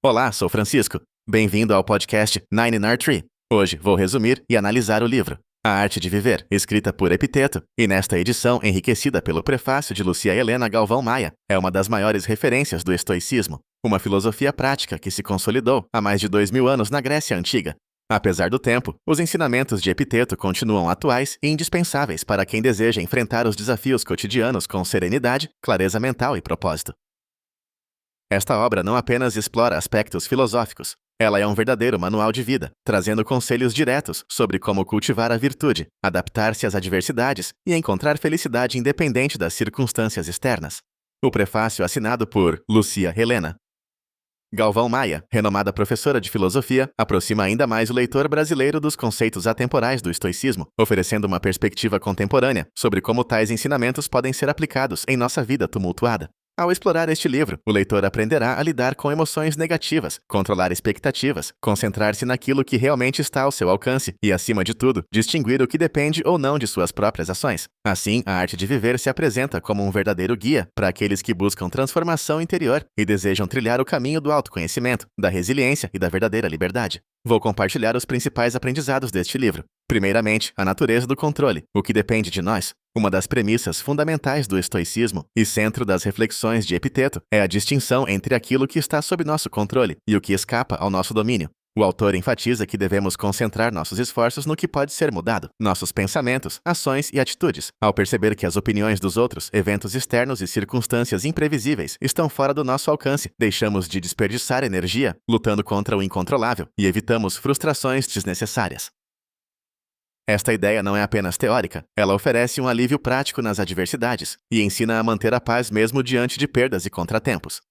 Olá, sou Francisco. Bem-vindo ao podcast Nine in Our Tree. Hoje vou resumir e analisar o livro A Arte de Viver, escrita por Epiteto, e nesta edição enriquecida pelo prefácio de Lúcia Helena Galvão Maia, é uma das maiores referências do estoicismo, uma filosofia prática que se consolidou há mais de 2000 anos na Grécia Antiga. Apesar do tempo, os ensinamentos de Epiteto continuam atuais e indispensáveis para quem deseja enfrentar os desafios cotidianos com serenidade, clareza mental e propósito. Esta obra não apenas explora aspectos filosóficos, ela é um verdadeiro manual de vida, trazendo conselhos diretos sobre como cultivar a virtude, adaptar-se às adversidades e encontrar felicidade independente das circunstâncias externas. O prefácio assinado por Lúcia Helena Galvão Maia, renomada professora de filosofia, aproxima ainda mais o leitor brasileiro dos conceitos atemporais do estoicismo, oferecendo uma perspectiva contemporânea sobre como tais ensinamentos podem ser aplicados em nossa vida tumultuada. Ao explorar este livro, o leitor aprenderá a lidar com emoções negativas, controlar expectativas, concentrar-se naquilo que realmente está ao seu alcance e, acima de tudo, distinguir o que depende ou não de suas próprias ações. Assim, a arte de viver se apresenta como um verdadeiro guia para aqueles que buscam transformação interior e desejam trilhar o caminho do autoconhecimento, da resiliência e da verdadeira liberdade. Vou compartilhar os principais aprendizados deste livro. Primeiramente, a natureza do controle, o que depende de nós. Uma das premissas fundamentais do estoicismo e centro das reflexões de Epiteto é a distinção entre aquilo que está sob nosso controle e o que escapa ao nosso domínio. O autor enfatiza que devemos concentrar nossos esforços no que pode ser mudado, nossos pensamentos, ações e atitudes. Ao perceber que as opiniões dos outros, eventos externos e circunstâncias imprevisíveis estão fora do nosso alcance, deixamos de desperdiçar energia lutando contra o incontrolável e evitamos frustrações desnecessárias. Esta ideia não é apenas teórica, ela oferece um alívio prático nas adversidades e ensina a manter a paz mesmo diante de perdas e contratempos.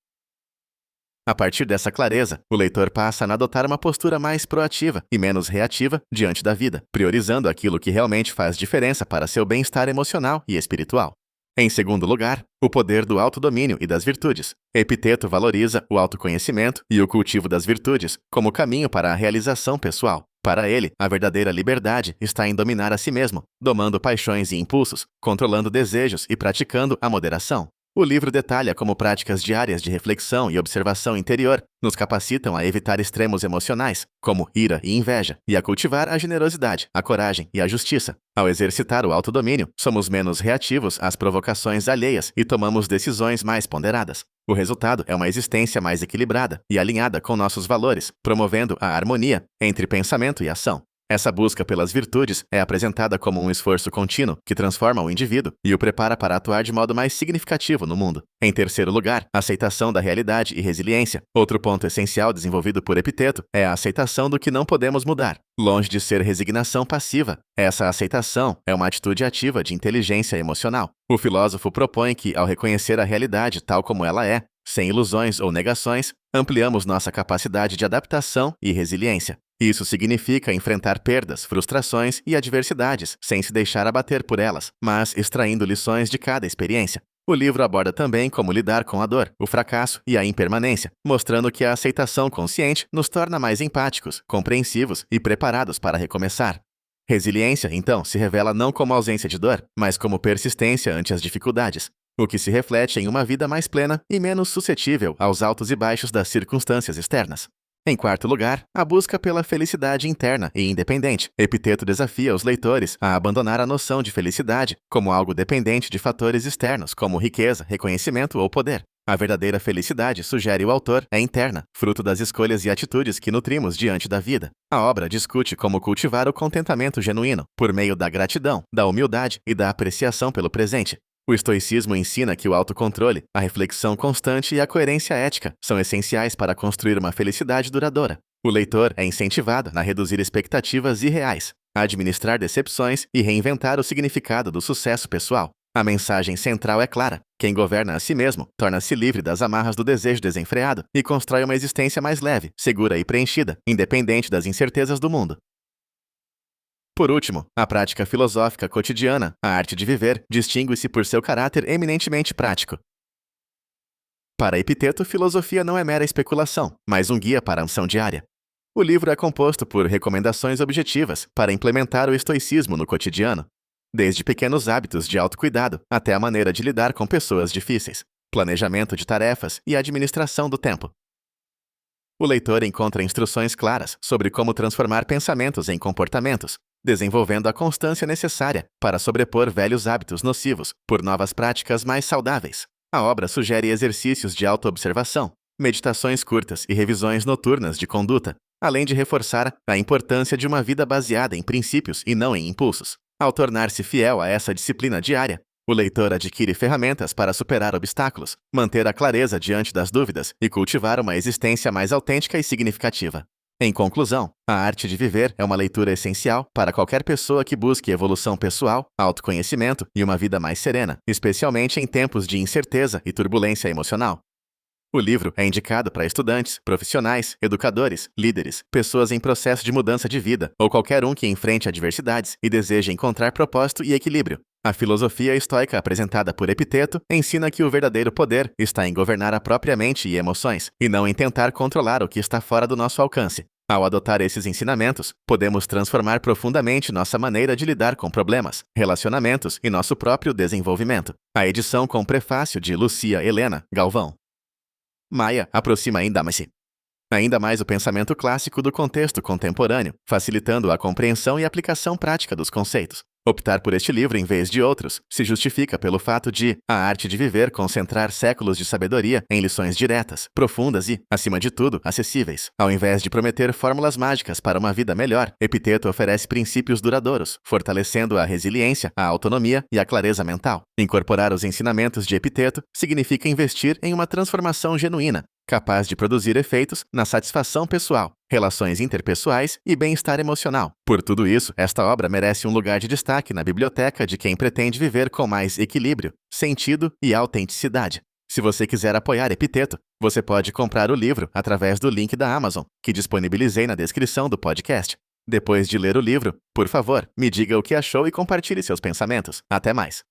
A partir dessa clareza, o leitor passa a adotar uma postura mais proativa e menos reativa diante da vida, priorizando aquilo que realmente faz diferença para seu bem-estar emocional e espiritual. Em segundo lugar, o poder do autodomínio e das virtudes. Epiteto valoriza o autoconhecimento e o cultivo das virtudes como caminho para a realização pessoal. Para ele, a verdadeira liberdade está em dominar a si mesmo, domando paixões e impulsos, controlando desejos e praticando a moderação. O livro detalha como práticas diárias de reflexão e observação interior nos capacitam a evitar extremos emocionais, como ira e inveja, e a cultivar a generosidade, a coragem e a justiça. Ao exercitar o autodomínio, somos menos reativos às provocações alheias e tomamos decisões mais ponderadas. O resultado é uma existência mais equilibrada e alinhada com nossos valores, promovendo a harmonia entre pensamento e ação. Essa busca pelas virtudes é apresentada como um esforço contínuo que transforma o indivíduo e o prepara para atuar de modo mais significativo no mundo. Em terceiro lugar, aceitação da realidade e resiliência. Outro ponto essencial desenvolvido por Epiteto é a aceitação do que não podemos mudar. Longe de ser resignação passiva, essa aceitação é uma atitude ativa de inteligência emocional. O filósofo propõe que, ao reconhecer a realidade tal como ela é, sem ilusões ou negações, ampliamos nossa capacidade de adaptação e resiliência. Isso significa enfrentar perdas, frustrações e adversidades, sem se deixar abater por elas, mas extraindo lições de cada experiência. O livro aborda também como lidar com a dor, o fracasso e a impermanência, mostrando que a aceitação consciente nos torna mais empáticos, compreensivos e preparados para recomeçar. Resiliência, então, se revela não como ausência de dor, mas como persistência ante as dificuldades, o que se reflete em uma vida mais plena e menos suscetível aos altos e baixos das circunstâncias externas. Em quarto lugar, a busca pela felicidade interna e independente. Epiteto desafia os leitores a abandonar a noção de felicidade como algo dependente de fatores externos, como riqueza, reconhecimento ou poder. A verdadeira felicidade, sugere o autor, é interna, fruto das escolhas e atitudes que nutrimos diante da vida. A obra discute como cultivar o contentamento genuíno, por meio da gratidão, da humildade e da apreciação pelo presente. O estoicismo ensina que o autocontrole, a reflexão constante e a coerência ética são essenciais para construir uma felicidade duradoura. O leitor é incentivado a reduzir expectativas irreais, a administrar decepções e reinventar o significado do sucesso pessoal. A mensagem central é clara: quem governa a si mesmo torna-se livre das amarras do desejo desenfreado e constrói uma existência mais leve, segura e preenchida, independente das incertezas do mundo. Por último, a prática filosófica cotidiana, a arte de viver, distingue-se por seu caráter eminentemente prático. Para Epiteto, filosofia não é mera especulação, mas um guia para a ação diária. O livro é composto por recomendações objetivas para implementar o estoicismo no cotidiano, desde pequenos hábitos de autocuidado até a maneira de lidar com pessoas difíceis, planejamento de tarefas e administração do tempo. O leitor encontra instruções claras sobre como transformar pensamentos em comportamentos, desenvolvendo a constância necessária para sobrepor velhos hábitos nocivos por novas práticas mais saudáveis. A obra sugere exercícios de autoobservação, meditações curtas e revisões noturnas de conduta, além de reforçar a importância de uma vida baseada em princípios e não em impulsos. Ao tornar-se fiel a essa disciplina diária, o leitor adquire ferramentas para superar obstáculos, manter a clareza diante das dúvidas e cultivar uma existência mais autêntica e significativa. Em conclusão, A Arte de Viver é uma leitura essencial para qualquer pessoa que busque evolução pessoal, autoconhecimento e uma vida mais serena, especialmente em tempos de incerteza e turbulência emocional. O livro é indicado para estudantes, profissionais, educadores, líderes, pessoas em processo de mudança de vida ou qualquer um que enfrente adversidades e deseje encontrar propósito e equilíbrio. A filosofia estoica apresentada por Epiteto ensina que o verdadeiro poder está em governar a própria mente e emoções, e não em tentar controlar o que está fora do nosso alcance. Ao adotar esses ensinamentos, podemos transformar profundamente nossa maneira de lidar com problemas, relacionamentos e nosso próprio desenvolvimento. A edição com prefácio de Lucia Helena Galvão. Maia aproxima ainda mais o pensamento clássico do contexto contemporâneo, facilitando a compreensão e aplicação prática dos conceitos. Optar por este livro em vez de outros se justifica pelo fato de A Arte de Viver concentrar séculos de sabedoria em lições diretas, profundas e, acima de tudo, acessíveis. Ao invés de prometer fórmulas mágicas para uma vida melhor, Epiteto oferece princípios duradouros, fortalecendo a resiliência, a autonomia e a clareza mental. Incorporar os ensinamentos de Epiteto significa investir em uma transformação genuína, capaz de produzir efeitos na satisfação pessoal, relações interpessoais e bem-estar emocional. Por tudo isso, esta obra merece um lugar de destaque na biblioteca de quem pretende viver com mais equilíbrio, sentido e autenticidade. Se você quiser apoiar Epiteto, você pode comprar o livro através do link da Amazon, que disponibilizei na descrição do podcast. Depois de ler o livro, por favor, me diga o que achou e compartilhe seus pensamentos. Até mais!